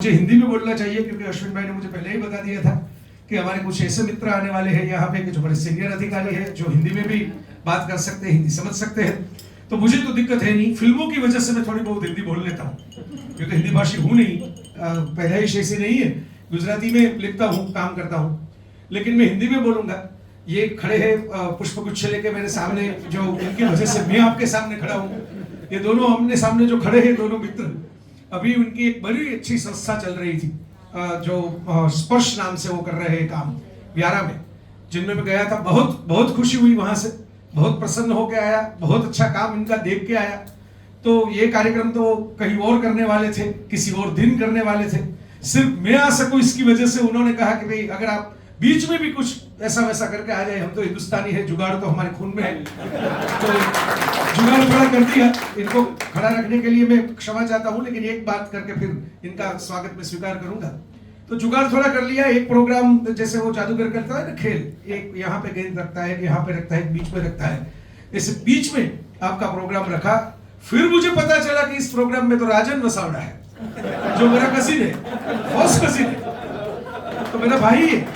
मुझे हिंदी में बोलना चाहिए क्योंकि अश्विन भाई ने मुझे पहले ही बता दिया था कि हमारे कुछ ऐसे मित्र आने वाले हैं यहाँ पे कि जो बड़े सीनियर अधिकारी हैं, जो हिंदी में भी बात कर सकते हैं, हिंदी समझ सकते हैं। तो मुझे तो दिक्कत है नहीं, फिल्मों की वजह से मैं थोड़ी बहुत हिंदी बोल लेता हूँ क्योंकि हिंदी भाषी हूँ नहीं, पैदाइश ऐसी नहीं है। गुजराती में लिखता हूँ, काम करता हूँ, लेकिन मैं हिंदी में बोलूंगा। ये खड़े हैं पुष्पगुच्छ लेके मेरे सामने, जो उनकी वजह से मैं आपके सामने खड़ा हूँ। ये दोनों आमने सामने जो खड़े हैं, दोनों मित्र, अभी उनकी एक बड़ी अच्छी संस्था चल रही थी जो स्पर्श नाम से वो कर रहे हैं काम व्यारा में, जिनमें मैं गया था। बहुत बहुत खुशी हुई, वहां से बहुत प्रसन्न होकर आया, बहुत अच्छा काम इनका देख के आया। तो ये कार्यक्रम तो कहीं और करने वाले थे, किसी और दिन करने वाले थे, सिर्फ मैं आ सकूं इसकी वजह से उन्होंने कहा कि भाई अगर आप बीच में भी कुछ ऐसा वैसा करके आ जाए, हम तो हिंदुस्तानी है, जुगाड़ तो हमारे खून में है, तो जुगाड़ थोड़ा कर दिया। इनको खड़ा रखने के लिए मैं क्षमा चाहता हूं, लेकिन एक बात करके फिर इनका स्वागत में स्वीकार करूंगा। तो जुगाड़ थोड़ा कर लिया। एक प्रोग्राम जैसे वो जादूगर करता है ना, खेल, एक यहाँ पे गेंद रखता है, यहाँ पे रखता है, बीच में रखता है, ऐसे बीच में आपका प्रोग्राम रखा। फिर मुझे पता चला कि इस प्रोग्राम में तो राजन वसावड़ा है, जो मेरा कजिन है, फर्स्ट कजिन है, तो मेरा भाई है।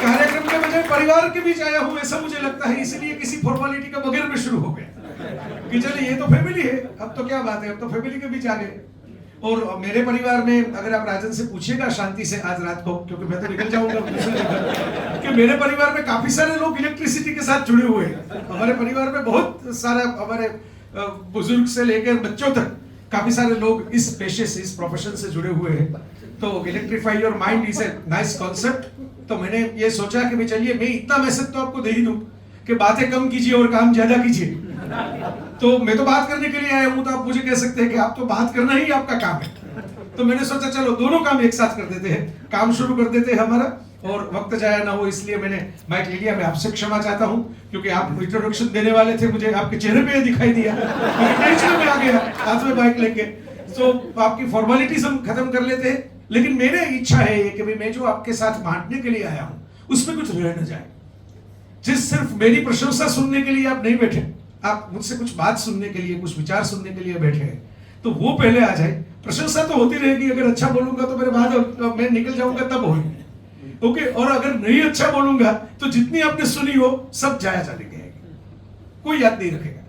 कार्यक्रम के बजाय परिवार के बीच आया हूं ऐसा मुझे लगता है, इसलिए किसी फॉर्मेलिटी का बगैर में शुरू हो गया कि चलिए ये तो फैमिली है, अब तो क्या बात है, अब तो फैमिली के बीच आ गए। और मेरे परिवार में अगर आप राजन से पूछिएगा शांति से आज रात को, क्योंकि मैं तो निकल जाऊंगा कि मेरे परिवार में काफी सारे लोग इलेक्ट्रिसिटी के साथ जुड़े हुए हैं। हमारे परिवार में बहुत सारा, हमारे बुजुर्ग से लेकर बच्चों तक काफी सारे लोग इस पेशे से, इस प्रोफेशन से जुड़े हुए हैं। तो electrify your mind is a nice concept. तो मैंने ये सोचा कि भाई चलिए मैं इतना मैसेज तो आपको दे ही दूं कि बातें कम कीजिए और काम ज्यादा कीजिए। तो मैं तो बात करने के लिए आया हूं, तो आप मुझे कह सकते हैं कि आप तो बात करना ही आपका काम है। तो मैंने सोचा चलो दोनों काम एक साथ कर देते हैं, काम शुरू कर देते हैं हमारा, और वक्त जाया ना हो, इसलिए मैंने माइक ले लिया। मैं आपसे क्षमा चाहता हूं क्योंकि आप इंट्रोडक्शन देने वाले थे, मुझे आपके चेहरे पे दिखाई दिया, टेंशन में आ गया हाथ में माइक लेके। तो आपकी फॉर्मेलिटीज हम खत्म कर लेते हैं, लेकिन मेरी इच्छा है कि भाई मैं जो आपके साथ बांटने के लिए आया हूं उसमें कुछ रह न जाए। जिस सिर्फ मेरी प्रशंसा सुनने के लिए आप नहीं बैठे, आप मुझसे कुछ बात सुनने के लिए, कुछ विचार सुनने के लिए बैठे हैं, तो वो पहले आ जाए। प्रशंसा तो होती रहेगी, अगर अच्छा बोलूंगा तो मेरे बाद मैं निकल जाऊंगा तब होगी, ओके। और अगर नहीं अच्छा बोलूंगा तो जितनी आपने सुनी हो सब जाया चले गए, कोई याद नहीं रखेगा।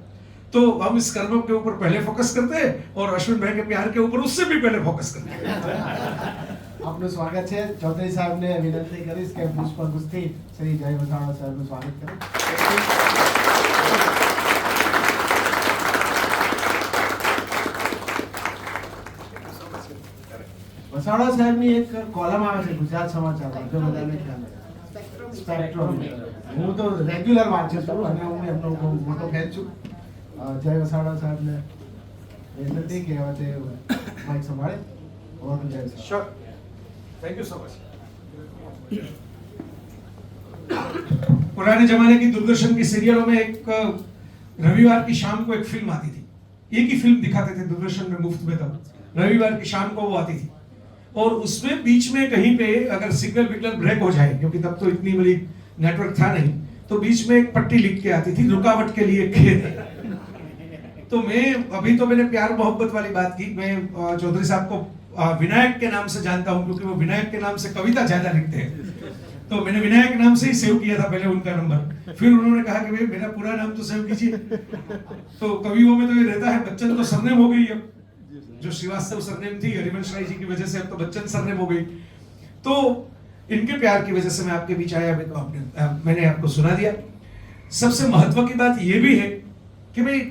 तो हम इस कर्म के ऊपर पहले फोकस करते हैं और अश्विन भाई के प्यार के ऊपर उससे भी पहले फोकस करते हैं। આપનું સ્વાગત છે ચૌધરી સાહેબને વિનંતી કરીશ કે પુષ્પગુચ્છથી શ્રી જય વસાવડા સાહેબનું સ્વાગત કરે। વસાવડા સાહેબની એક કોલમ આવે છે ગુજરાત સમાચારમાં, જો બધાને ખ્યાલ હોય, સ્પેક્ટ્રમ। હું તો રેગ્યુલર વાંચું છું અને હું એમનો બહુ મોટો ફેન છું। જય વસાવડા સાહેબને વિનંતી કે હવે તે માઇક સંભાળે। ઓર Jay Vasavada. Thank you so much. पुराने जमाने की दूरदर्शन की सीरियलों में एक रविवार की शाम को एक फिल्म आती थी, एक ही फिल्म दिखाते थे दूरदर्शन में मुफ्त में, तब रविवार की शाम को वो आती थी। और उसमें बीच में कहीं पे अगर सिग्नल विग्नल ब्रेक हो जाए, क्योंकि तब तो इतनी बड़ी नेटवर्क था नहीं, तो बीच में एक पट्टी लिख के आती थी, रुकावट के लिए खेद है। तो मैं अभी तो मैंने प्यार मोहब्बत वाली बात की, मैं चौधरी साहब को विनायक के नाम से जानता हूं क्योंकि वो विनायक के नाम से कविता ज्यादा लिखते हैं। तो मैंने विनायक नाम से ही सेव किया था पहले उनका नंबर, फिर उन्होंने कहा कि भाई मेरा पूरा नाम तो सेव कीजिए। तो कवियों में तो ये रहता है, बच्चन तो सरनेम हो गई, अब जो श्रीवास्तव सरनेम थी हरिवंश राय जी की वजह से अब तो बच्चन सरनेम हो गई। तो इनके प्यार की वजह से मैं आपके बीच आया, तो मैंने आपको सुना दिया। सबसे महत्व की बात यह भी है कि भाई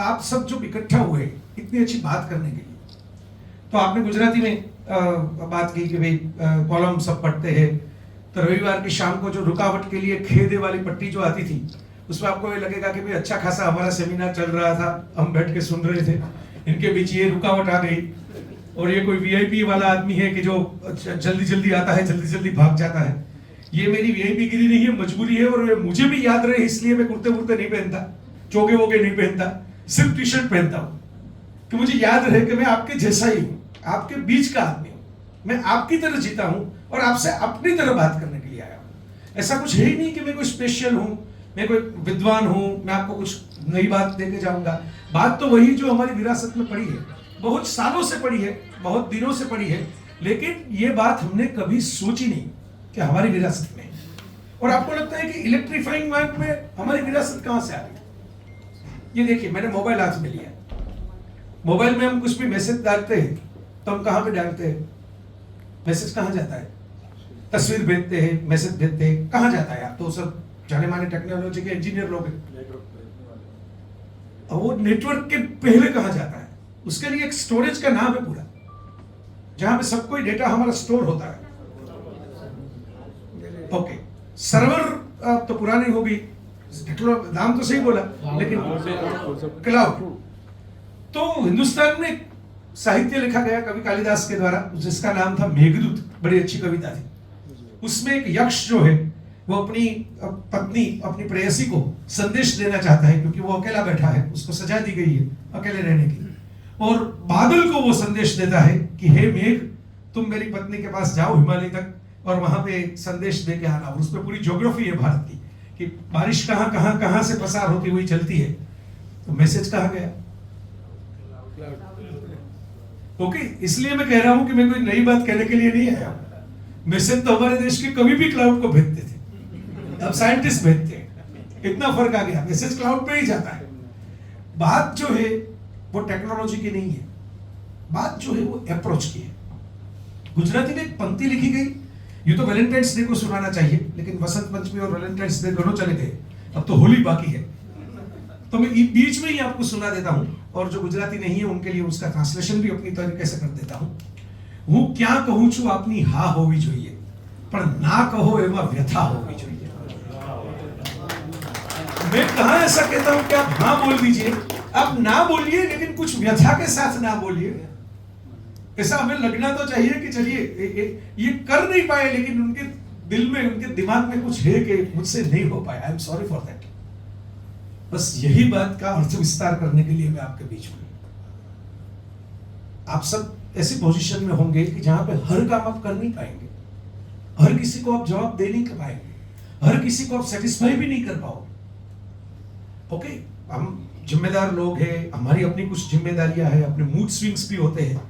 आप सब जो इकट्ठा हुए इतनी अच्छी बात करने के लिए, तो आपने गुजराती में बात की कि भाई कॉलम सब पढ़ते हैं, तो रविवार की शाम को जो रुकावट के लिए खेदे वाली पट्टी जो आती थी, उसमें आपको ये लगेगा कि भाई अच्छा खासा हमारा सेमिनार चल रहा था, हम बैठ के सुन रहे थे, इनके बीच ये रुकावट आ गई। और ये कोई वीआईपी वाला आदमी है कि जो जल्दी जल्दी आता है, जल्दी जल्दी भाग जाता है। ये मेरी वीआईपी गिरी नहीं है, मजबूरी है, और मुझे भी याद रहे इसलिए मैं कुर्ते वुर्ते नहीं पहनता, चोगे वोगे नहीं पहनता, सिर्फ टी शर्ट पहनता हूँ कि मुझे याद रहे कि मैं आपके जैसा ही हूँ, आपके बीच का आदमी हूं, मैं आपकी तरह जीता हूं और आपसे अपनी तरह बात करने के लिए आया हूं। ऐसा कुछ है ही नहीं कि मैं कोई स्पेशल हूं, मैं कोई विद्वान हूं, मैं आपको कुछ नई बात देके जाऊंगा। बात तो वही जो हमारी विरासत में पड़ी है बहुत सालों से पड़ी है, बहुत दिनों से पड़ी है, लेकिन ये बात हमने कभी सोची नहीं कि हमारी विरासत में है। और आपको लगता है कि इलेक्ट्रीफाइंग मार्ग में हमारी विरासत कहां से आ गई? ये देखिए, मैंने मोबाइल हाथ में लिया। मोबाइल में हम कुछ भी मैसेज डालते हैं तो हम कहां पे डालते हैं? मैसेज कहां जाता है? तस्वीर भेजते हैं, मैसेज भेजते हैं, कहां जाता है? आप तो सब जाने माने टेक्नोलॉजी के इंजीनियर लोग हैं। अब वो नेटवर्क के पहले कहां जाता है? उसके लिए एक स्टोरेज का नाम है पूरा, जहां पे सब कोई डेटा हमारा स्टोर होता है। ओके, सर्वर तो पुरानी हो गई, नाम तो सही बोला, लेकिन क्लाउड। तो हिंदुस्तान में साहित्य लिखा गया कवि कालिदास के द्वारा, जिसका नाम था मेघदूत, बड़ी अच्छी कविता थी। उसमें एक यक्ष जो है वो अपनी पत्नी, अपनी प्रेयसी को संदेश देना चाहता है, क्योंकि वो अकेला बैठा है, उसको सजा दी गई है अकेले रहने की। और बादल को वो संदेश देता है कि हे मेघ, तुम मेरी पत्नी के पास जाओ हिमालय तक और वहां पे संदेश दे के आना। और उस पर पूरी ज्योग्राफी है भारत की कि बारिश कहां कहां कहां से पसार होती हुई चलती है। तो मैसेज कहां गया? ओके, इसलिए मैं कह रहा हूं कि मैं कोई नई बात कहने के लिए नहीं आया। मैसेज तो हमारे देश के कवि भी क्लाउड को भेजते थे, अब साइंटिस्ट भेजते हैं। इतना फर्क आ गया, मैसेज क्लाउड पे ही जाता है। बात जो है वो टेक्नोलॉजी की नहीं है, बात जो है वो अप्रोच की है। गुजराती में एक पंक्ति लिखी गई, ये तो वैलेंटाइंस डे को सुनाना चाहिए, लेकिन वसंत पंचमी और वैलेंटाइंस डे दोनों चले गए, अब तो होली बाकी है। तो मैं बीच में ही आपको सुना देता हूं, और जो गुजराती नहीं है उनके लिए उसका ट्रांसलेशन भी अपनी तरीके से कर देता हूं। હું ક્યાં કહું છું આપની હા હોવી જોઈએ, પણ ના કહો એમાં વ્યથા હોવી જોઈએ। मैं कहां ऐसा कहता हूं कि आप हाँ बोल दीजिए, आप ना बोलिए, लेकिन कुछ व्यथा के साथ ना बोलिए। ऐसा हमें लगना तो चाहिए कि चलिए ये कर नहीं पाए, लेकिन उनके दिल में, उनके दिमाग में कुछ है कि मुझसे नहीं हो पाया, I am sorry for that. बस यही बात का अर्थ विस्तार करने के लिए मैं आपके बीच में। आप सब ऐसी पोजीशन में होंगे कि जहां पे हर काम आप कर नहीं पाएंगे, हर किसी को आप जवाब दे नहीं कर पाएंगे, हर किसी को आप सेटिस्फाई भी नहीं कर पाओगे। ओके, हम जिम्मेदार लोग हैं, हमारी अपनी कुछ जिम्मेदारियां हैं, अपने मूड स्विंग्स भी होते हैं।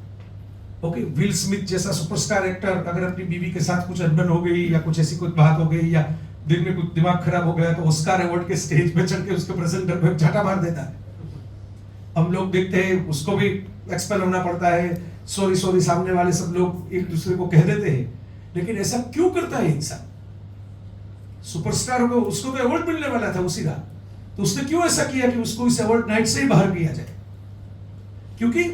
ओके, विल स्मिथ जैसा सुपरस्टार एक्टर अगर अपनी बीवी के साथ कुछ अनबन हो गई या कुछ ऐसी कुछ बात हो गई या दिन में कुछ दिमाग खराब हो गया, तो ऑस्कार अवार्ड के स्टेज पे चढ़ के उसके प्रेजेंटर पे झाटा मार देता है। हम लोग देखते हैं, उसको भी एक्सपेल होना पड़ता है, सॉरी सॉरी सामने वाले सब लोग एक दूसरे को कह देते हैं। लेकिन ऐसा क्यों करता है इंसान? सुपरस्टार को, उसको तो अवार्ड मिलने वाला था उसी रात, तो उसने क्यों ऐसा किया कि उसको इस अवार्ड नाइट से ही बाहर किया जाए? क्योंकि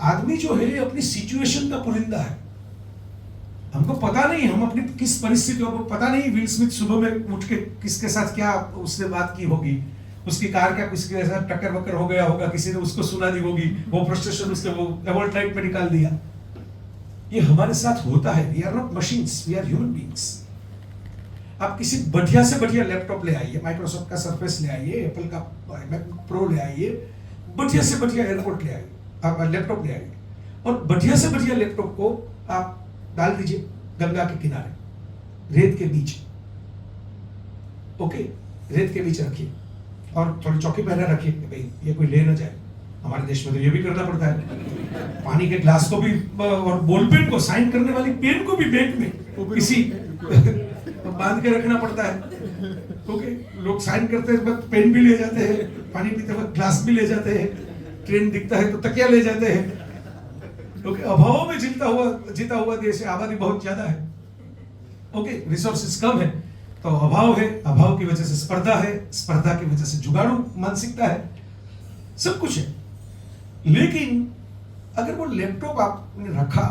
आदमी जो है अपनी सिचुएशन का पुरिंदा है। हमको पता नहीं हम अपनी किस परिस्थितियों को, पता नहीं विल स्मिथ सुबह में उठ के किसके साथ क्या उसने बात की होगी, उसकी कार क्या किसी के साथ टक्कर वक्कर हो गया होगा, किसी ने उसको सुना दी होगी, वो फ्रस्ट्रेशन उसने वो अवार्ड नाइट में निकाल दिया। ये हमारे साथ होता है। We are not machines, we are human beings. आप किसी बढ़िया से बढ़िया लैपटॉप ले आइए, माइक्रोसॉफ्ट का सरफेस ले आइए, एप्पल का मैकबुक प्रो ले आइए, बढ़िया से बढ़िया एयरपोर्ट ले आइए, आप लैपटॉप ले आइए, और बढ़िया से बढ़िया लैपटॉप को आप डाल दीजिए गंगा के किनारे, रेत के बीच। ओके, रेत के बीच रखिए और थोड़ी चौकी पहना रखिए कि भाई ये कोई ले ना जाए। हमारे देश में तो ये भी करना पड़ता है, पानी के ग्लास को भी और बॉल पेन को, साइन करने वाली पेन को भी बैंक में किसी बांध के रखना पड़ता है। ओके, लोग साइन करते वक्त पेन भी ले जाते हैं, पानी पीते वक्त ग्लास भी ले जाते हैं, ट्रेन दिखता है तो तकिया ले जाते हैं। ओके, अभाव में जीता हुआ देश है, आबादी बहुत ज्यादा है। ओके, रिसोर्सेस कम है तो अभाव है, अभाव की वजह से स्पर्धा है, स्पर्धा की वजह से जुगाड़ू मानसिकता है, सब कुछ है। लेकिन अगर वो लैपटॉप आपने रखा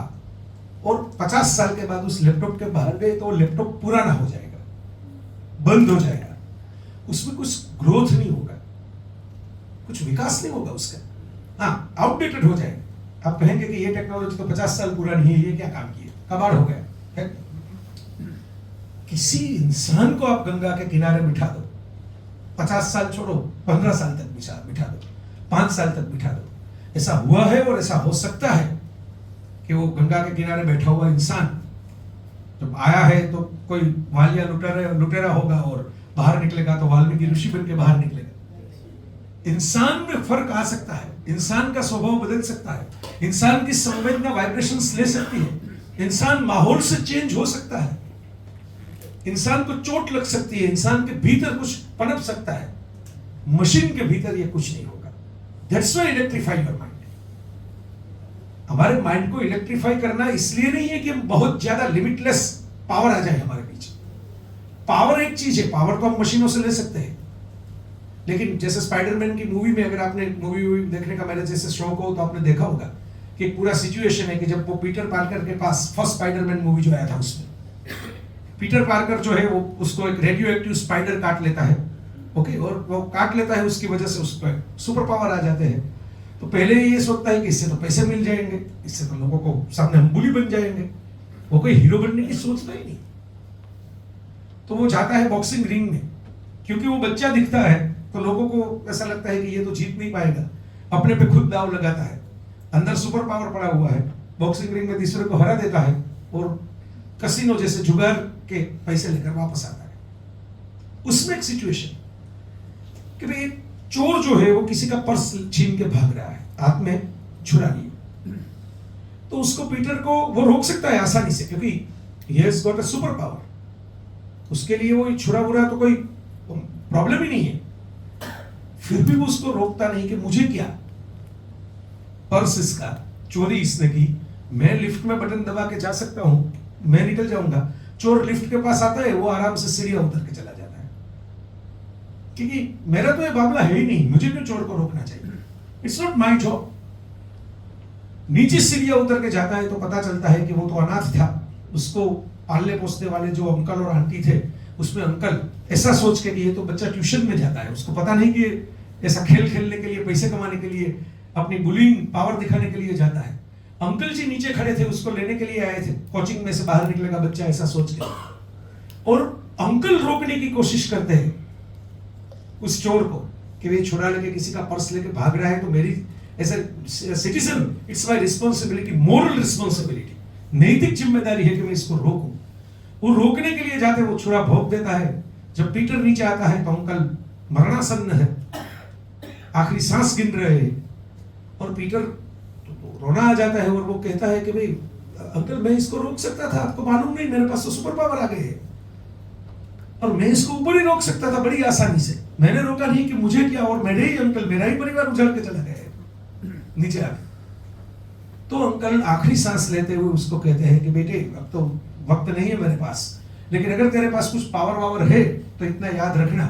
और 50 साल के बाद उस लैपटॉप के बाहर गए तो वो लैपटॉप पुराना हो जाएगा, बंद हो जाएगा, उसमें कुछ ग्रोथ नहीं होगा, कुछ विकास नहीं होगा उसका। हाँ, आउटडेटेड हो जाएगा। आप कहेंगे कि ये टेक्नोलॉजी तो 50 साल पुरानी है, ये क्या काम किए, कबाड़ हो गया है। किसी इंसान को आप गंगा के किनारे बिठा दो, 50 साल छोड़ो, 15 साल तक बिठा दो, 5 साल तक बिठा दो, ऐसा हुआ है और ऐसा हो सकता है कि वो गंगा के किनारे बैठा हुआ इंसान जब आया है तो कोई वालिया लुटेरा होगा और बाहर निकलेगा तो वाल्मीकि ऋषि बन के बाहर निकलेगा। इंसान में फर्क आ सकता है, इंसान का स्वभाव बदल सकता है, इंसान की संवेदना वाइब्रेशंस ले सकती है, इंसान माहौल से चेंज हो सकता है, इंसान को चोट लग सकती है, इंसान के भीतर कुछ पनप सकता है। मशीन के भीतर ये कुछ नहीं होगा। That's why electrify your mind. हमारे माइंड को इलेक्ट्रीफाई करना इसलिए नहीं है कि हम बहुत ज्यादा लिमिटलेस पावर आ जाए हमारे बीच। पावर एक चीज है, पावर तो हम मशीनों से ले सकते हैं, लेकिन जैसे स्पाइडरमैन की मूवी में, अगर आपने मूवी देखने का मेरे जैसे शौक हो तो आपने देखा होगा कि एक पूरा सिचुएशन है कि जब वो पीटर पार्कर के पास फर्स्ट स्पाइडरमैन मूवी जो आया था, उसमें पीटर पार्कर जो है वो उसको एक रेडियो एक्टिव स्पाइडर काट लेता है, ओके, और वो काट लेता है, उसकी वजह से उसको सुपर पावर आ जाते हैं। तो पहले ये सोचता है कि इससे तो पैसे मिल जाएंगे, इससे तो लोगों को सामने हम बुली बन जाएंगे, वो कोई हीरो बनने की सोचता ही नहीं। तो वो जाता है बॉक्सिंग रिंग में, क्योंकि वो बच्चा दिखता है तो लोगों को ऐसा लगता है कि ये तो जीत नहीं पाएगा, अपने पे खुद दाव लगाता है, अंदर सुपर पावर पड़ा हुआ है, बॉक्सिंग रिंग में दूसरे को हरा देता है और कसिनो जैसे जुगार के पैसे लेकर वापस आता है। उसमें एक सिचुएशन कि भाई चोर जो है वो किसी का पर्स छीन के भाग रहा है, हाथ में छुरा लिए, तो उसको पीटर को वो रोक सकता है आसानी से, क्योंकि he has got a super power. उसके लिए वो छुरा बुरा तो कोई प्रॉब्लम ही नहीं है, फिर भी वो उसको रोकता नहीं कि मुझे क्या, पर्स इसका, चोरी इसने की, मैं लिफ्ट में बटन दबा के जा सकता हूं, मैं निकल जाऊंगा। चोर लिफ्ट के पास आता है, वो आराम से सीढ़ियां उतर के चला जाता है, क्योंकि मेरा तो ये मामला है ही नहीं, मुझे क्यों चोर को रोकना चाहिए, इट्स नॉट माई जॉब। नीचे सीढ़ियां उतर के जाता है तो पता चलता है कि वो तो अनाथ था, उसको पालने पोसने वाले जो अंकल और आंटी थे, उसमें अंकल ऐसा सोच के कि ये तो बच्चा ट्यूशन में जाता है, उसको पता नहीं कि ऐसा खेल खेलने के लिए, पैसे कमाने के लिए, अपनी बुलिंग पावर दिखाने के लिए जाता है। अंकल जी नीचे खड़े थे, उसको लेने के लिए आए थे, कोचिंग में से बाहर निकलेगा बच्चा ऐसा सोच के, और अंकल रोकने की कोशिश करते हैं उस चोर को कि वे छुरा लेके किसी का पर्स लेके भाग रहा है, तो मेरी as a citizen it's my responsibility, moral responsibility, नैतिक जिम्मेदारी है कि मैं इसको रोकूं। वो रोकने के लिए जाते, वो छुरा भोंक देता है। जब पीटर नीचे आता है तो अंकल मरणासन्न है, आखिरी सांस गिन रहे हैं, और पीटर तो रोना आ जाता है और वो कहता है कि भाई अंकल मैं इसको रोक सकता था, आपको मालूम नहीं, मेरे पास तो सुपर पावर आ गई है, और मैं इसको ऊपर ही रोक सकता था बड़ी आसानी से, मैंने रोका नहीं कि मुझे क्या, और मेरे ही अंकल, मेरा ही परिवार उजड़ के चला गया नीचे आके। तो अंकल आखिरी सांस लेते हुए उसको कहते हैं कि बेटे अब तो वक्त नहीं है मेरे पास, लेकिन अगर तेरे पास कुछ पावर वावर है तो इतना याद रखना,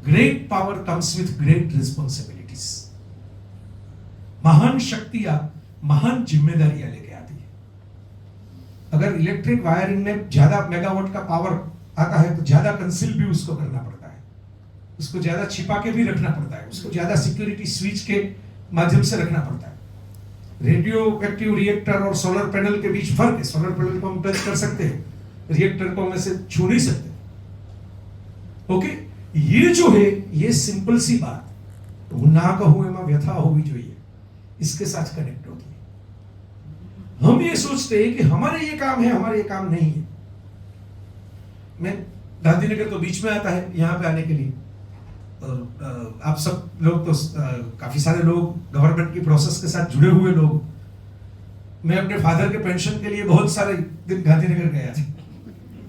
great power comes with great responsibilities. महान शक्तियां महान जिम्मेदारियां लेके आती है। अगर इलेक्ट्रिक वायरिंग में ज्यादा मेगावाट का पावर आता है तो ज्यादा कंसील भी उसको करना पड़ता है, उसको ज्यादा छिपा के भी रखना पड़ता है, उसको ज्यादा सिक्योरिटी स्विच के माध्यम से रखना पड़ता है। रेडियो एक्टिव रिएक्टर और सोलर पैनल के बीच फर्क है, सोलर पैनल को हम टच कर सकते हैं, रिएक्टर को हम ऐसे छू नहीं सकते। ओके, ये जो है ये सिंपल सी बात, तो ना कहूं एमा व्यथा होवी જોઈએ, इसके साथ कनेक्ट होती है। हम ये सोचते हैं कि हमारे ये काम है, हमारे ये काम नहीं है। मैं गांधीनगर तो बीच में आता है यहाँ पे आने के लिए, और आप सब लोग तो काफी सारे लोग गवर्नमेंट की प्रोसेस के साथ जुड़े हुए लोग, मैं अपने फादर के पेंशन के लिए बहुत सारे दिन गांधीनगर गया था,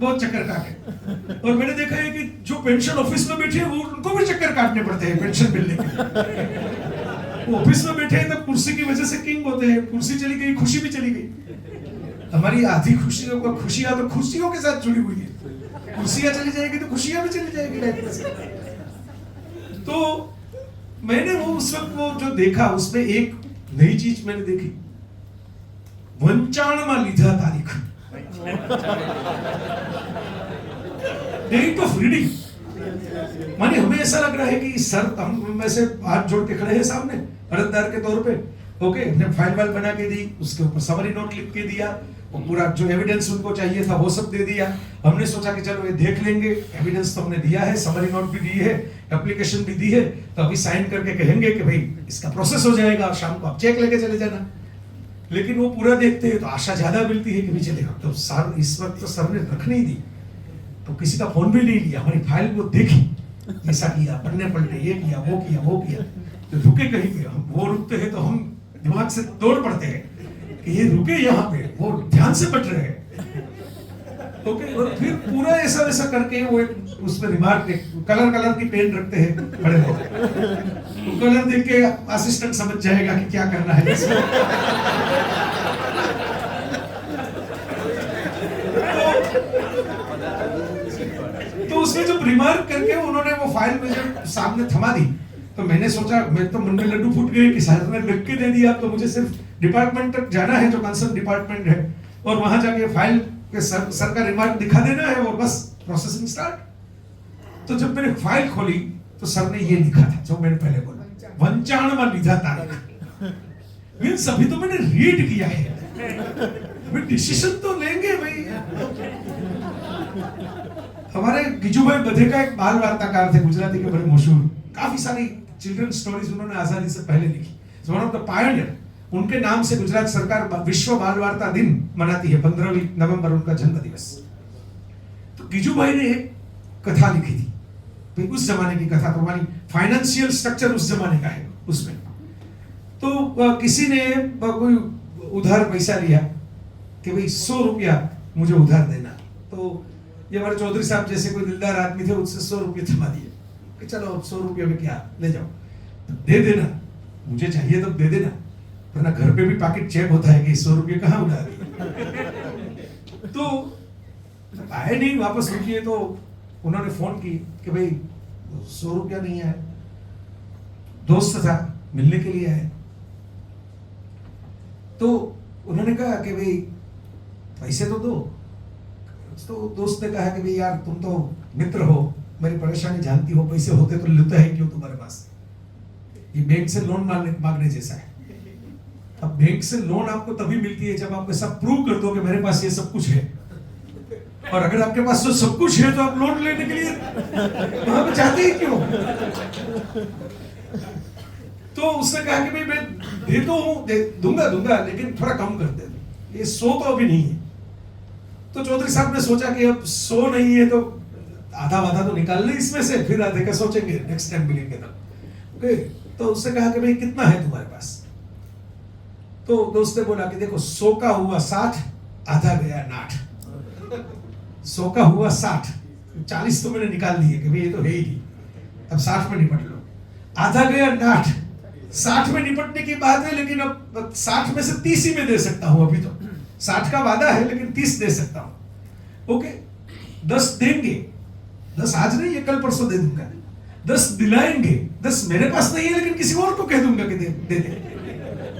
बहुत चक्कर काटे, और मैंने देखा है कि जो पेंशन ऑफिस में बैठे हैं वो उनको भी चक्कर काटने पड़ते हैं पेंशन मिलने के लिए। वो ऑफिस में बैठे हैं तब कुर्सी की वजह से किंग होते हैं, कुर्सी चली गई खुशी भी चली गई। हमारी आधी खुशियों तो खुशियों के साथ जुड़ी हुई है, कुर्सियां चली जाएगी तो खुशियां भी चली जाएगी। तो मैंने वो उस वक्त वो जो देखा, उसमें एक नई चीज मैंने देखी, वंचाण में लीधा तारीख, डेट ऑफ रीडिंग। माने हमें ऐसा लग रहा है कि सर हम में से हाथ जोड़ के खड़े हैं सामने अर्जदार के तौर पे, ओके, हमने फाइल वाइल बना के दी, उसके ऊपर समरी नोट लिख के दिया, और पूरा जो एविडेंस उनको चाहिए था वो सब दे दिया। हमने सोचा कि चलो ये देख लेंगे, एविडेंस तो हमने दिया है, समरी नोट भी दी है, एप्लीकेशन भी दी है, तो अभी साइन करके कहेंगे कि भाई इसका प्रोसेस हो जाएगा और शाम को आप चेक लेके चले जाना। लेकिन वो पूरा देखते हैं तो आशा ज्यादा मिलती है कि भी चलेगा। तो सर इस वक्त तो सर ने रख नहीं दी, तो किसी का फोन भी नहीं लिया, हमारी फाइल को देखी, ऐसा किया, पन्ने पलटे, ये किया, वो किया, वो किया। तो रुके कहीं पे, हम वो रुकते हैं तो हम दिमाग से तोड़ पड़ते हैं कि ये रुके यहाँ पे, वो ध्यान से बच रहे हैं। ओके, और फिर पूरा ऐसा वैसा करके वो एक उसमें रिमार्क, कलर की पेन रखते हैं बड़े लोग, तो कलर देख के असिस्टेंट समझ जाएगा कि क्या करना है इसमें। तो उसमें जब रिमार्क करके उन्होंने वो फाइल मुझे सामने थमा दी, तो मैंने सोचा, मैं तो मन में लड्डू फूट गए कि सर ने लिख के दे दिया, तो मुझे सिर्फ डिपार्टमेंट तक जाना है जो कंसर्न डिपार्टमेंट है, और वहां जाके फाइल के सर का रिमार्क दिखा देना है और बस प्रोसेसिंग स्टार्ट। तो जब मैंने फाइल खोली तो सर ने ये लिखा था जो मैंने पहले बोला, वंचाण में लिखा तारीख। मीन्स अभी तो मैंने रीड किया है, डिसीजन तो लेंगे भाई। हमारे गिजूभाई बधे का एक बाल वार्ताकार थे गुजराती के, बड़े मशहूर, काफी सारी चिल्ड्रन स्टोरीज उन्होंने आजादी से पहले लिखी, वन ऑफ द पायनियर। उनके नाम से गुजरात सरकार विश्व बाल वार्ता दिन मनाती है, 15 नवंबर उनका जन्म दिवस। तो गिजूभाई ने एक कथा लिखी थी, भाई उस जमाने की कथा, तो हमारी फाइनेंशियल स्ट्रक्चर उस जमाने का है उसमें। तो किसी ने कोई उधार पैसा लिया कि भाई 100 रुपया मुझे उधार देना, तो ये हमारे चौधरी साहब जैसे कोई दिलदार आदमी थे, उससे 100 रुपये थमा दिए कि चलो 100 रुपये में क्या, ले जाओ, तो दे देना, मुझे चाहिए तब दे देना, वरना घर पे भी पॉकेट चेक होता है कि 100 रुपये कहाँ उड़ा दिए। तो आए नहीं वापस रुकिए, तो उन्होंने फोन की कि भाई 100 रुपया नहीं आया, दोस्त था मिलने के लिए आए। तो उन्होंने कहा कि भाई पैसे तो दो। तो दोस्त ने कहा कि भाई यार तुम तो मित्र हो, मेरी परेशानी जानती हो, पैसे होते तो लेता है क्यों तुम्हारे पास, ये बैंक से लोन मांगने जैसा है। अब बैंक से लोन आपको तभी मिलती है जब आप ऐसा प्रूव कर दो कि मेरे पास ये सब कुछ है, और अगर आपके पास तो सब कुछ है तो आप लोन लेने के लिए वहां पे जाते ही क्यों। तो उसने कहा कि भाई मैं दे तो हूं, दूंगा लेकिन थोड़ा कम कर दे, ये 100 तो अभी नहीं है। तो चौधरी साहब ने सोचा कि अब 100 नहीं है तो आधा वाधा तो निकाल ले इसमें से, फिर आधे का सोचेंगे नेक्स्ट टाइम मिलेंगे तब। ओके, तो उसने कहा कि भाई कितना है तुम्हारे पास। तो दोस्त ने बोला कि देखो 100 का हुआ 60, आधा गया 60। 100 का हुआ 60, 40 तो मैंने निकाल दिए कि भाई ये तो है ही नहीं, अब 60 में निपट लो। आधा गया 60, 60 में निपटने की बात है, लेकिन अब 60 में से 30 ही में दे सकता हूं, अभी तो 60 का वादा है लेकिन 30 दे सकता हूं। ओके, 10 देंगे, 10 आज नहीं, ये कल परसों दे दूंगा। 10 दिलाएंगे, 10 मेरे पास नहीं है लेकिन किसी और को कह दूंगा कि दे दे।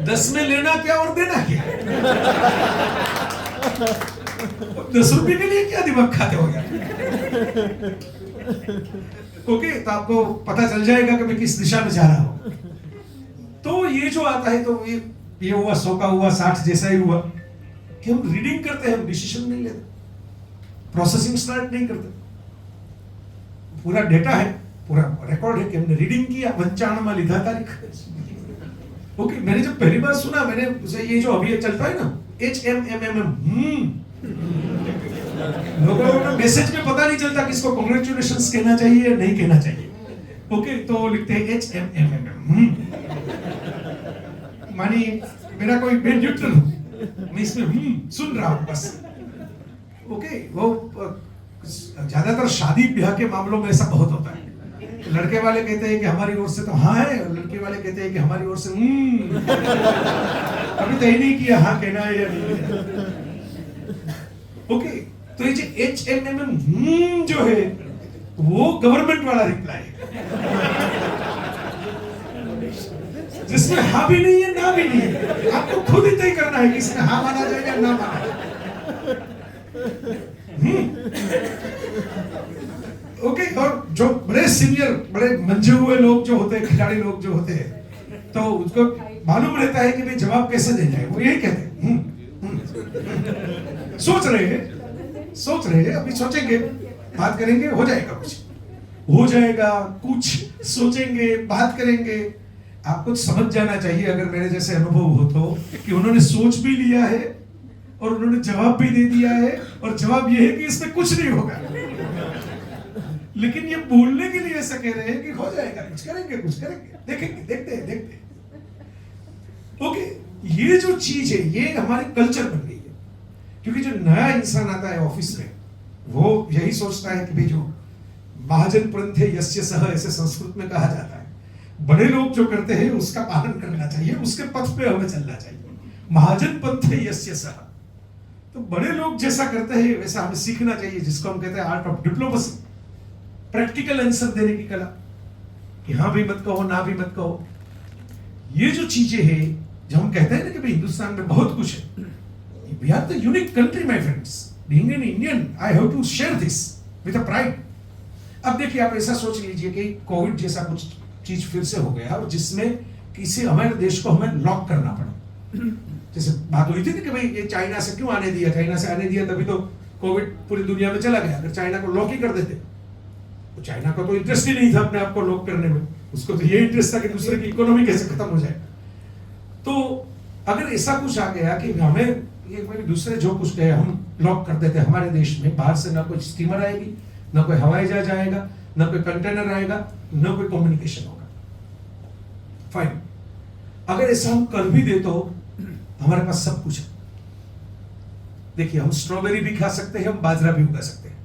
10 में लेना क्या और देना क्या। 10 रुपए के लिए क्या दिमाग खाते हो यार। ओके, तो आपको पता चल जाएगा कि मैं किस दिशा में जा रहा हूं। तो ये जो आता है, तो ये हुआ 100 का हुआ 60 जैसा ही हुआ कि हम रीडिंग करते हैं, हम डिसीजन नहीं लेते, प्रोसेसिंग स्टार्ट नहीं करते। पूरा डेटा है, पूरा रिकॉर्ड है कि हमने रीडिंग किया, वंचाण में लिखा तारीख। ओके, मैंने जब पहली बार सुना, मैंने उसे ये जो अभी चलता है ना HMMM, लोगों को मैसेज में पता नहीं चलता किसको कांग्रेचुलेशंस कहना चाहिए या नहीं कहना चाहिए। ओके, तो लिखते हैं HMMM। मानी मेरा कोई बेन न्यूट्रल हो, मैं इसमें सुन रहा हूं बस। ओके, वो ज्यादातर शादी ब्याह के मामलों में ऐसा बहुत होता है। लड़के वाले कहते हैं कि हमारी ओर से तो हाँ है, और लड़के वाले कहते हैं कि हमारी ओर से अभी तय नहीं किया हाँ कहना है या नहीं। ओके, तो ये जो HMMM जो है वो गवर्नमेंट वाला रिप्लाई है, जिसमें हाँ भी नहीं है ना भी नहीं है। आपको खुद ही तय करना है कि इसमें हाँ माना जाएगा ना माना जाएगा। ओके, और जो बड़े सीनियर, बड़े मंजे हुए लोग जो होते हैं, खिलाड़ी लोग जो होते हैं, तो उसको मालूम रहता है कि भाई जवाब कैसे देना है। वो यही कहते हैं सोच रहे हैं, अभी सोचेंगे, बात करेंगे, हो जाएगा कुछ सोचेंगे, बात करेंगे। आपको समझ जाना चाहिए, अगर मेरे जैसे अनुभव हो तो, कि उन्होंने सोच भी लिया है और उन्होंने जवाब भी दे दिया है, और जवाब यह है कि इसमें कुछ नहीं होगा। लेकिन ये बोलने के लिए ऐसा कह रहे हैं कि हो जाएगा, कुछ करेंगे, देखेंगे, देखते हैं। ओके, ये जो चीज है ये हमारे कल्चर बन गई है। क्योंकि जो नया इंसान आता है ऑफिस में, वो यही सोचता है कि भाई जो महाजन पंथे यस्य सह, ऐसे संस्कृत में कहा जाता है, बड़े लोग जो करते हैं उसका पालन करना चाहिए, उसके पथ पे हमें चलना चाहिए। महाजन पंथे यस्य सह, तो बड़े लोग जैसा करते हैं वैसा हमें सीखना चाहिए, जिसको हम कहते हैं art of diplomacy, practical answer देने की कला, कि हाँ भी मत कहो, ना भी मत कहो। ये जो चीजें हैं, जब हम कहते हैं ना कि भाई हिंदुस्तान में बहुत कुछ है, we are the unique country my friends, being an Indian I have to share this with a pride. अब देखिए, आप ऐसा सोच लीजिए कि कोविड जैसा कुछ चीज फिर से हो गया और जिसमें किसी हमारे देश को हमें लॉक करना पड़ा। जैसे बात हुई थी ना कि भाई ये चाइना से क्यों आने दिया, चाइना से आने दिया तभी तो कोविड पूरी दुनिया में चला गया। अगर चाइना को लॉक ही कर देते तो चाइना को तो इंटरेस्ट ही नहीं था अपने आप को लॉक करने में, उसको तो ये इंटरेस्ट था कि दूसरे की इकोनॉमी कैसे खत्म हो जाए। तो अगर ऐसा कुछ आ गया कि हमें ये दूसरे जो कुछ है हम लॉक कर देते, हमारे देश में बाहर से ना कोई स्टीमर आएगी, ना कोई हवाई जहाज आएगा, ना कोई कंटेनर आएगा, ना कोई कम्युनिकेशन होगा। फाइन, अगर ऐसा हम कर भी दे तो हमारे पास सब कुछ है। देखिए, हम स्ट्रॉबेरी भी खा सकते हैं, हम बाजरा भी उगा सकते हैं।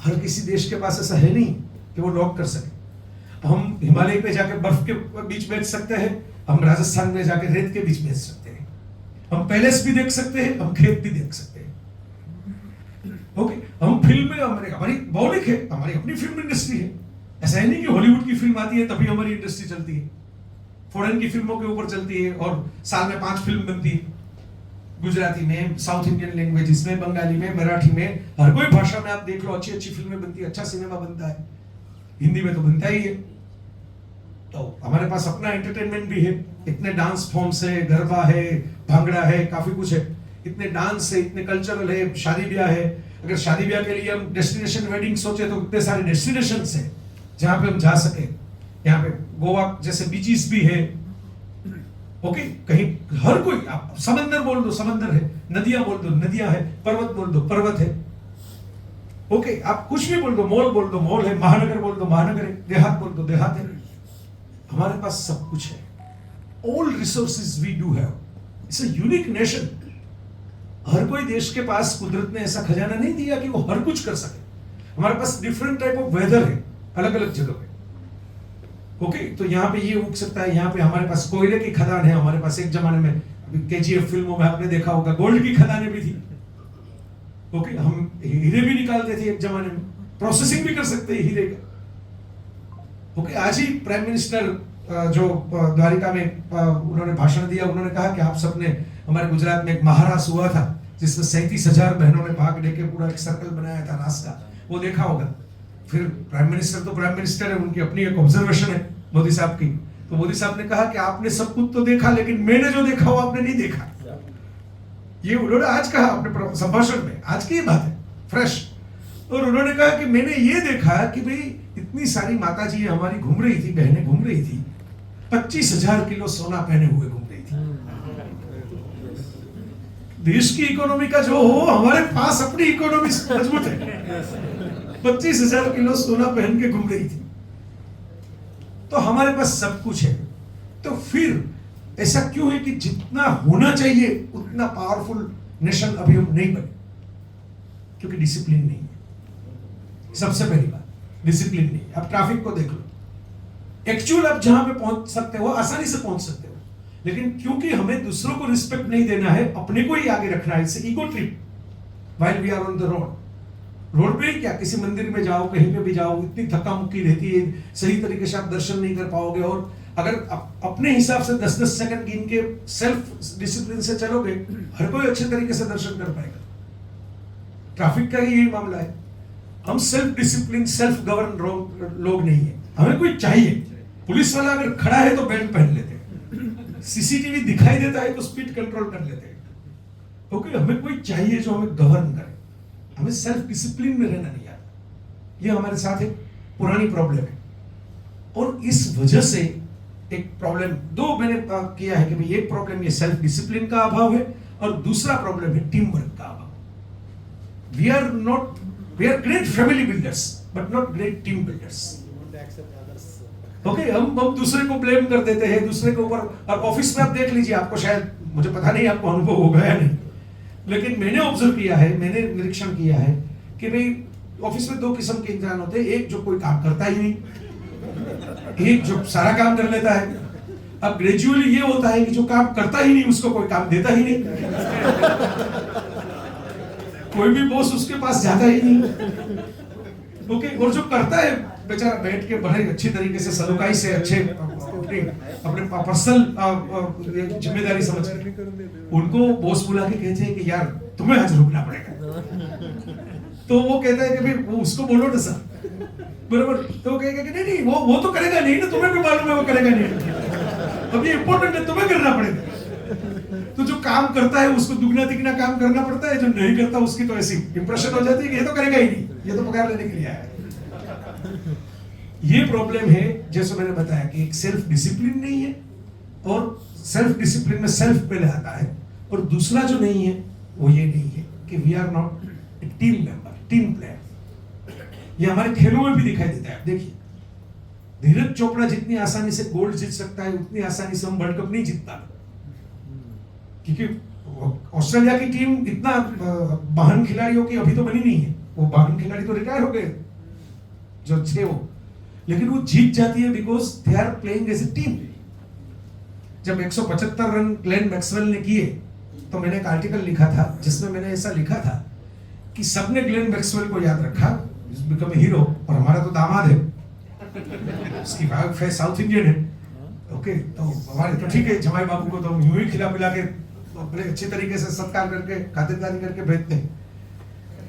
हर किसी देश के पास ऐसा है नहीं कि वो लॉक कर सके। हम हिमालय पे जाके बर्फ के बीच बेच सकते हैं, हम राजस्थान में जाके रेत के बीच बेच सकते हैं, हम पैलेस भी देख सकते हैं, हम खेत भी देख सकते हैं। ओके, हम फिल्म में हमारी मौलिक है, हमारी अपनी फिल्म इंडस्ट्री है। ऐसा है नहीं कि हॉलीवुड की फिल्म आती है तभी हमारी इंडस्ट्री चलती है, फॉरेन की फिल्मों के ऊपर चलती है और साल में 5 फिल्म बनती है, गुजराती में, साउथ इंडियन लैंग्वेजेस में, बंगाली में, मराठी में, हर कोई भाषा में आप देख लो अच्छी अच्छी फिल्में बनती है, अच्छा सिनेमा बनता है। हिंदी में तो बनता ही है। तो हमारे पास अपना एंटरटेनमेंट भी है, इतने डांस फॉर्म्स है, गरबा है, भांगड़ा है, काफी कुछ है, इतने डांस है, इतने कल्चरल है, शादी ब्याह है। अगर शादी ब्याह के लिए हम डेस्टिनेशन वेडिंग सोचे तो इतने सारे डेस्टिनेशंस है जहां पे हम जा सके। यहाँ पे गोवा जैसे बीचेस भी है। ओके, कहीं हर कोई, आप समंदर बोल दो समंदर है, नदियां बोल दो नदियां है, पर्वत बोल दो पर्वत है। ओके, आप कुछ भी बोल दो, मॉल बोल दो मॉल है, महानगर बोल दो महानगर है, देहात बोल दो देहात है। हमारे पास सब कुछ है। All resources we do have. It's a unique nation. हर कोई देश के पास कुदरत ने ऐसा खजाना नहीं दिया कि वो हर कुछ कर सके। हमारे पास डिफरेंट टाइप ऑफ वेदर है अलग अलग जगह पे। ओके, तो यहाँ पे ये उग सकता है, यहाँ पे हमारे पास कोयले की खदान है, हमारे पास एक जमाने में केजीएफ फिल्मों में आपने देखा होगा गोल्ड की खदानें भी थी। ओके, हम हीरे भी निकालते थे एक जमाने में, प्रोसेसिंग भी कर सकते हैं हीरे का। ओके, आज ही प्राइम मिनिस्टर जो द्वारिका में उन्होंने भाषण दिया, उन्होंने कहा कि आप सबने, हमारे गुजरात में एक महारास हुआ था जिसमें 37,000 बहनों ने भाग लेके पूरा एक सर्कल बनाया था रास का, वो देखा होगा। फिर प्राइम मिनिस्टर तो प्राइम मिनिस्टर है, उनकी अपनी एक ऑब्जर्वेशन है मोदी साहब की। तो मोदी साहब ने कहा कि आपने सब कुछ तो देखा लेकिन मैंने जो देखा वो आपने नहीं देखा। ये उन्होंने आज कहा अपने संभाषण में, आज की बात है फ्रेश। और उन्होंने कहा कि मैंने ये देखा कि भाई इतनी सारी माता जी हमारी घूम रही थी, बहनें घूम रही थी, 25,000 किलो सोना पहने हुए घूम रही थी। देश की इकोनॉमी का जो हो, हमारे पास अपनी इकोनॉमी मजबूत है। 25,000 किलो सोना पहन के घूम रही थी। तो हमारे पास सब कुछ है। तो फिर ऐसा क्यों है कि जितना होना चाहिए उतना पावरफुल नेशन अभी हम नहीं बने? क्योंकि डिसिप्लिन नहीं है। सबसे पहली बात, डिसिप्लिन नहीं है। अब ट्रैफिक को देख लो, एक्चुअल आप जहां पे पहुंच सकते हो आसानी से पहुंच सकते हो, लेकिन क्योंकि हमें दूसरों को रिस्पेक्ट नहीं देना है, अपने को ही आगे रखना है, it's ego trip while we are on the road पे। क्या किसी मंदिर में जाओ, कहीं पे भी जाओ, इतनी धक्का मुक्की रहती है, सही तरीके से आप दर्शन नहीं कर पाओगे। और अगर अपने हिसाब से 10-10 सेकंड गिन के सेल्फ डिसिप्लिन से चलोगे, हर कोई अच्छे तरीके से दर्शन कर पाएगा। ट्रैफिक का ही यही मामला है। हम सेल्फ डिसिप्लिन, सेल्फ गवर्न लोग नहीं है। हमें कोई चाहिए। पुलिस वाला अगर खड़ा है तो बेल्ट पहन लेते हैं, सीसीटीवी दिखाई देता है तो स्पीड कंट्रोल कर लेते हैं। ओके, हमें कोई चाहिए जो हमें गवर्न करे। हमें सेल्फ डिसिप्लिन में रहना नहीं आता। ये हमारे साथ एक पुरानी प्रॉब्लम है। और इस वजह से एक प्रॉब्लम दो मैंने किया है कि भाई एक प्रॉब्लम ये सेल्फ डिसिप्लिन का अभाव है और दूसरा प्रॉब्लम है टीम वर्क का अभाव। We are not we are great family builders but not great team builders. Okay, हम दूसरे को ब्लेम कर देते हैं, दूसरे के ऊपर। और ऑफिस में आप देख लीजिए, आपको शायद, मुझे पता नहीं आपको अनुभव होगा या नहीं, लेकिन मैंने ऑब्जर्व किया है, मैंने निरीक्षण किया है कि भाई ऑफिस में दो किस्म के इंसान होते हैं। एक जो कोई काम करता ही नहीं, एक जो सारा काम कर लेता है। अब ग्रेजुअली ये होता है कि जो काम करता ही नहीं उसको कोई काम देता ही नहीं, कोई भी बॉस उसके पास जाता ही नहीं। ओके, और जो करता है बेचारा बैठ के बड़े अच्छी तरीके से सलोकाई से अच्छे अपने पर्सनल जिम्मेदारी समझ के उनको बॉस बुला के कहते हैं कि यार तुम्हें आज रुकना पड़ेगा। तो वो कहता है कि भाई वो उसको बोलो ना सर, बराबर। तो वो कहेगा कि नहीं वो तो करेगा नहीं ना, तुम्हें भी मालूम है वो करेगा नहीं, अब ये इंपॉर्टेंट है, तुम्हें करना पड़ेगा। तो जो काम करता है उसको दुगना तिगना काम करना पड़ता है, जो नहीं करता उसकी तो ऐसी इंप्रेशन हो जाती है कि ये तो करेगा ही नहीं, ये तो पगार लेने के लिए आया है। ये प्रॉब्लम है, जैसे मैंने बताया कि एक सेल्फ डिसिप्लिन नहीं है, और सेल्फ डिसिप्लिन में सेल्फ पहले आता है, और दूसरा जो नहीं है वो ये नहीं है कि we are not a team member, team player. ये हमारे खेलों में भी दिखाई देता है। देखिए, धीरज चोपड़ा जितनी आसानी से गोल्ड जीत सकता है, उतनी आसानी से हम वर्ल्ड कप नहीं जीतता, क्योंकि ऑस्ट्रेलिया की टीम इतना महान खिलाड़ियों की अभी तो बनी नहीं है। वो महान खिलाड़ी तो रिटायर हो गए जो थे वो, लेकिन वो जीत जाती है because they are playing as a team. जब 175 रन ग्लेन मैक्सवेल ने किए तो मैंने एक आर्टिकल लिखा था जिसमें मैंने ऐसा लिखा था कि सबने ग्लेन मैक्सवेल को याद रखा, बिकम ए हीरो, और हमारा तो दामाद है, उसकी वाइफ है साउथ इंडियन है। ओके, तो हमारे तो ठीक है, जमाई बाबू को तो यूं ही खिला पिला के बड़े अच्छे तरीके से सत्कार करके खातिरदारी करके भेजते हैं।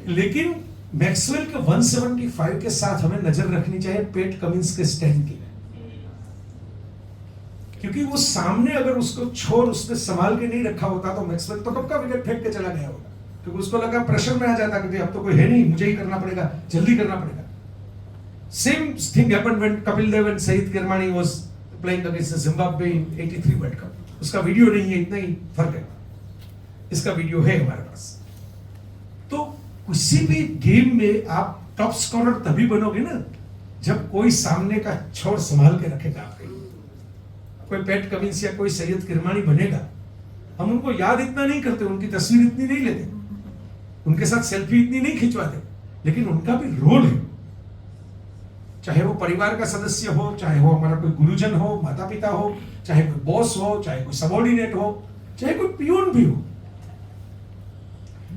लेकिन मैक्सवेल के 175 के साथ हमें नजर रखनी चाहिए पैट कमिंस के स्टैंड की, क्योंकि वो सामने अगर उसको छोड़ उसने संभाल के नहीं रखा होता तो मैक्सवेल तो कब का विकेट फेंक के चला गया होगा, क्योंकि उसको लगा प्रेशर में आ जाता कि अब तो कोई है नहीं, मुझे ही करना पड़ेगा, जल्दी करना पड़ेगा। Same thing happened when Kapil Dev and Syed Kirmani was playing against Zimbabwe in 83 world cup. उसका वीडियो नहीं है, इतना ही फर्क है, इसका वीडियो है हमारे पास। तो किसी भी गेम में आप टॉप स्कोरर तभी बनोगे ना जब कोई सामने का छोर संभाल के रखेगा आपके। कोई पैट कमिंस या कोई सैयद किरमानी बनेगा, हम उनको याद इतना नहीं करते, उनकी तस्वीर इतनी नहीं लेते, उनके साथ सेल्फी इतनी नहीं खिंचवाते, लेकिन उनका भी रोल है। चाहे वो परिवार का सदस्य हो, चाहे वो हमारा कोई गुरुजन हो, माता पिता हो, चाहे कोई बॉस हो, चाहे कोई सबॉर्डिनेट हो, चाहे कोई पियून भी हो।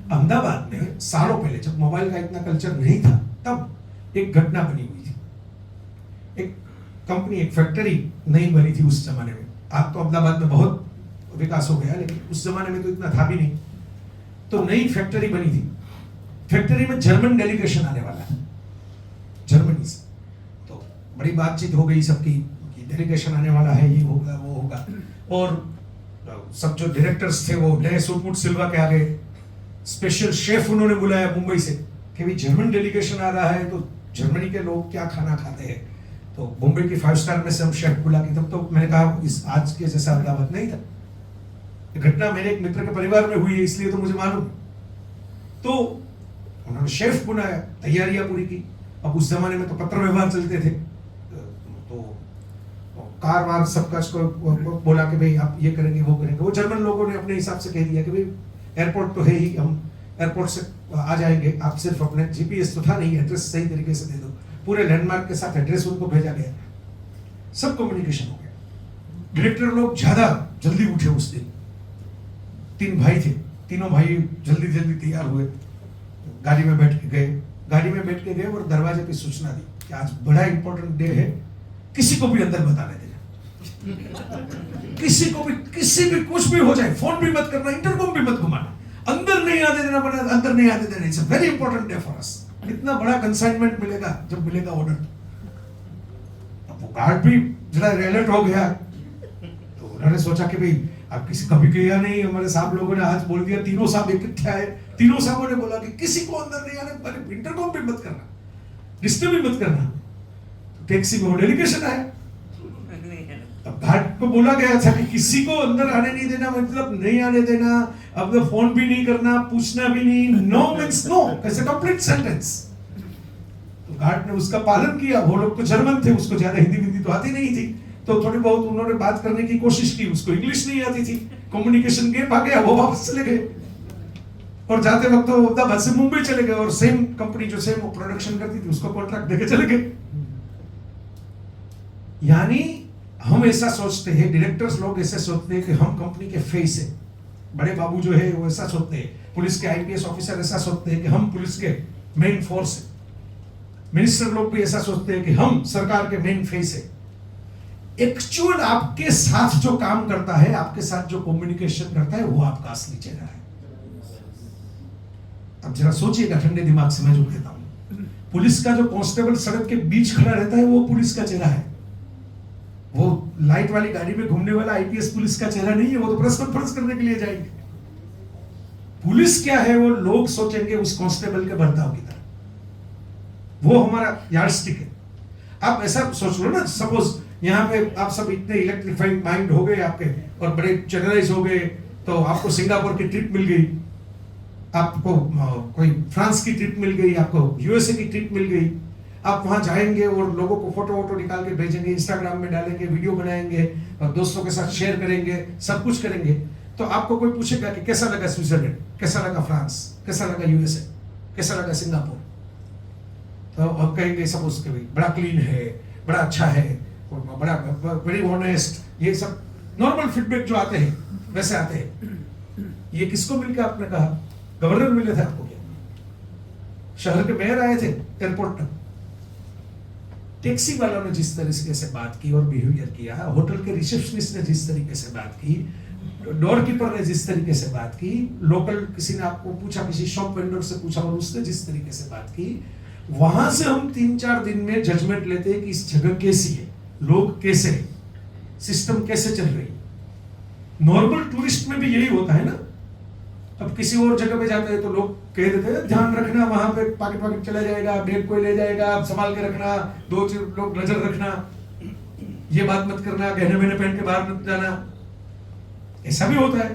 अहमदाबाद में सालों पहले जब मोबाइल का इतना कल्चर नहीं था, तब एक घटना बनी हुई थी। एक कंपनी, एक फैक्ट्री नहीं बनी थी उस जमाने में। आज तो अहमदाबाद में बहुत विकास हो गया, लेकिन उस जमाने में तो इतना था भी नहीं। तो नई फैक्ट्री बनी थी, फैक्ट्री में जर्मन डेलीगेशन आने वाला है जर्मनी से। तो बड़ी बातचीत हो गई सबकी कि डेलीगेशन आने वाला है, ये होगा वो होगा, और सब जो डायरेक्टर्स थे वो नए सूट वूट सिलवा के आ गए। स्पेशल शेफ उन्होंने बुलाया मुंबई से कि भाई जर्मन डेलीगेशन आ रहा है, तो जर्मनी के लोग क्या खाना खाते हैं। तो मुंबई की 5 स्टार में से हम शेफ बुला के, तब तो मैंने कहा इस आज के जैसा अहमदाबाद नहीं था। घटना मेरे एक मित्र के परिवार में हुई है, इसलिए तो मुझे मालूम। तो उन्होंने शेफ बुलाया, तैयारियां पूरी की। अब उस जमाने में तो पत्र व्यवहार चलते थे, तो कार वार सबका बोला कि भाई आप ये करेंगे वो करेंगे। वो जर्मन लोगों ने अपने हिसाब से कह दिया कि भाई एयरपोर्ट तो है ही, हम एयरपोर्ट से आ जाएंगे, आप सिर्फ अपने जीपीएस तो था नहीं, एड्रेस सही तरीके से दे दो। पूरे लैंडमार्क के साथ एड्रेस उनको भेजा गया, सब कम्युनिकेशन हो गया। डायरेक्टर लोग ज्यादा जल्दी उठे उस दिन। 3 भाई थे, तीनों भाई जल्दी जल्दी तैयार हुए, गाड़ी में बैठ के गए और दरवाजे पे सूचना दी कि आज बड़ा इंपॉर्टेंट डे है, किसी को भी अंदर बताने देना, किसी को भी, किसी भी कुछ भी हो जाए, फोन भी मत करना, इंटरकॉम भी मत घुमाना, अंदर नहीं आने देना, अंदर नहीं आने देना। It's a very important day for us. इतना बड़ा कंसाइनमेंट मिलेगा जब मिलेगा ऑर्डर। अब वो गार्ड भी जरा अलर्ट हो गया, तो उन्होंने सोचा कि भाई अब किसी कभी किया नहीं, हमारे साहब लोगों ने आज बोल दिया, तीनों साहब इकट्ठे आए, तीनों साहबों ने बोला कि किसी को अंदर नहीं आने, इंटरकॉम भी मत करना, डिस्टर्ब भी मत करना। तो टैक्सी में वो डेलीगेशन आया, अब गार्ड को बोला गया था कि किसी को अंदर आने नहीं देना, मतलब नहीं आने देना, अब तो फोन भी नहीं करना, पूछना भी नहीं, नो मींस नो, कैसे कंप्लीट सेंटेंस। तो गार्ड ने उसका पालन किया। वो लोग तो जर्मन थे, उसको ज्यादा हिंदी हिंदी तो आती नहीं थी, तो थोड़ी बहुत उन्होंने बात करने की कोशिश की, उसको इंग्लिश नहीं आती थी, कम्युनिकेशन गैप आ गया, वो वापस चले गए। और जाते वक्त तो अहमदाबाद से मुंबई चले गए, और सेम कंपनी जो सेम प्रोडक्शन करती थी उसको कॉन्ट्रैक्ट देके चले गए। यानी हम ऐसा सोचते हैं, डायरेक्टर्स लोग ऐसे सोचते हैं कि हम कंपनी के फेस है, बड़े बाबू जो है वो ऐसा सोचते हैं, पुलिस के आईपीएस ऑफिसर ऐसा सोचते हैं कि हम पुलिस के मेन फोर्स है, मिनिस्टर लोग भी ऐसा सोचते हैं कि हम सरकार के मेन फेस है। एक्चुअल आपके साथ जो काम करता है, आपके साथ जो कम्युनिकेशन करता है, वो आपका असली चेहरा है। अब जरा सोचिएगा ठंडे दिमाग से मैं जो कहता हूं, पुलिस का जो कांस्टेबल सड़क के बीच खड़ा रहता है वो पुलिस का चेहरा है। वो लाइट वाली गाड़ी में घूमने वाला आईपीएस पुलिस का चेहरा नहीं है, वो तो प्रेस कॉन्फ्रेंस करने के लिए जाएंगे। पुलिस क्या है, वो लोग सोचेंगे उस कांस्टेबल के बर्ताव की तरह, वो हमारा यार्डस्टिक है। आप ऐसा सोच लो ना, सपोज यहाँ पे आप सब इतने इलेक्ट्रिफाइड माइंड हो गए आपके और बड़े चैनलाइज हो गए, तो आपको सिंगापुर की ट्रिप मिल गई, आपको कोई फ्रांस की ट्रिप मिल गई, आपको यूएसए की ट्रिप मिल गई, आप वहां जाएंगे और लोगों को फोटो वोटो निकाल के भेजेंगे, इंस्टाग्राम में डालेंगे, वीडियो बनाएंगे और दोस्तों के साथ शेयर करेंगे, सब कुछ करेंगे। तो आपको कोई पूछेगा कि कैसा लगा स्विट्जरलैंड, कैसा लगा फ्रांस, कैसा लगा यूएसए, कैसा लगा सिंगापुर, तो आप कहेंगे सपोज के भाई बड़ा क्लीन है, बड़ा अच्छा है, बड़ा वेरी ऑनेस्ट, ये सब नॉर्मल फीडबैक जो आते हैं वैसे आते हैं। ये किसको मिलकर आपने कहा? गवर्नर मिले थे आपको क्या? शहर के मेयर आए थे एयरपोर्ट तक? टैक्सी वालों ने जिस तरीके से बात की और बिहेवियर किया, होटल के रिसेप्शनिस्ट ने जिस तरीके से बात की, डोर कीपर ने जिस तरीके से बात की, लोकल किसी ने आपको पूछा, किसी शॉप वेंडर से पूछा और उसने जिस तरीके से बात की, वहां से हम 3-4 दिन में जजमेंट लेते हैं कि इस जगह कैसी है, लोग कैसे हैं, सिस्टम कैसे चल रही है। नॉर्मल टूरिस्ट में भी यही होता है ना। अब किसी और जगह पे जाते हैं तो लोग कह देते हैं ध्यान रखना, वहां पे पाकिट चला जाएगा, बैग कोई ले जाएगा, आप संभाल के रखना, 2 लोग नजर रखना, ये बात मत करना, गहने वहने पहन के बाहर मत जाना, ऐसा भी होता है।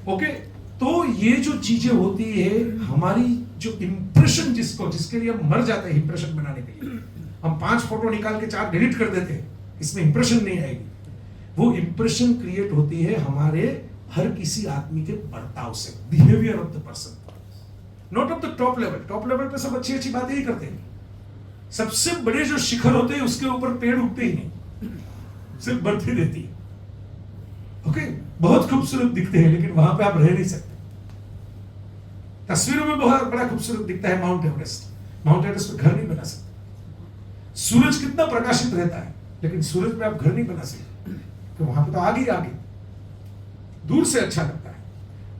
ओके, तो ये जो चीजें होती है, हमारी जो इंप्रेशन जिसके लिए हम मर जाते हैं इंप्रेशन बनाने के लिए, हम 5 फोटो निकाल के 4 डिलीट कर देते हैं, इसमें इंप्रेशन नहीं आएगी। वो इंप्रेशन क्रिएट होती है हमारे हर किसी आदमी के बर्ताव से, behaviour of the person, not of the top level. Top level पे सब अच्छी अच्छी बातें ही करते हैं, सबसे बड़े जो शिखर होते हैं उसके ऊपर पेड़ उगते ही नहीं, सिर्फ बर्फी रहती है। ओके, बहुत खूबसूरत दिखते हैं लेकिन वहां पे आप रह नहीं सकते। तस्वीरों में बहुत बड़ा खूबसूरत दिखता है माउंट एवरेस्ट, माउंट एवरेस्ट पे घर नहीं बना सकते। सूरज कितना प्रकाशित रहता है लेकिन सूरज पे आप घर नहीं बना सकते, तो वहां पे तो आगे ही आगे दूर से अच्छा लगता है।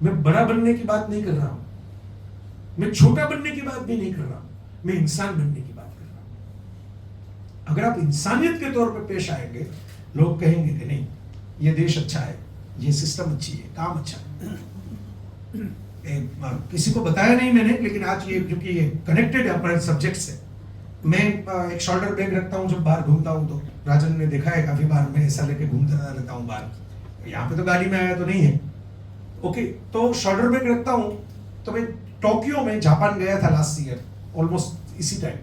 मैं बड़ा बनने की बात नहीं कर रहा हूं, मैं छोटा बनने की बात भी नहीं कर रहा हूं, मैं इंसान बनने की बात कर रहा हूं। अगर आप इंसानियत के तौर पे पेश आएंगे, लोग कहेंगे कि नहीं, ये देश अच्छा है, ये सिस्टम अच्छी है, काम अच्छा है। किसी को बताया नहीं मैंने, लेकिन आज ये क्योंकि ये कनेक्टेड है अपने सब्जेक्ट से, मैं एक शोल्डर बैग रखता हूँ जब बाहर घूमता हूँ, तो राजन ने देखा है काफी बार मैं ऐसा लेके घूमता रहता हूँ बाहर, यहाँ पे तो गाड़ी में आया तो नहीं है। ओके, तो शोल्डर बैग रखता हूँ। तो मैं टोक्यो में जापान गया था लास्ट ईयर, ऑलमोस्ट इसी टाइम।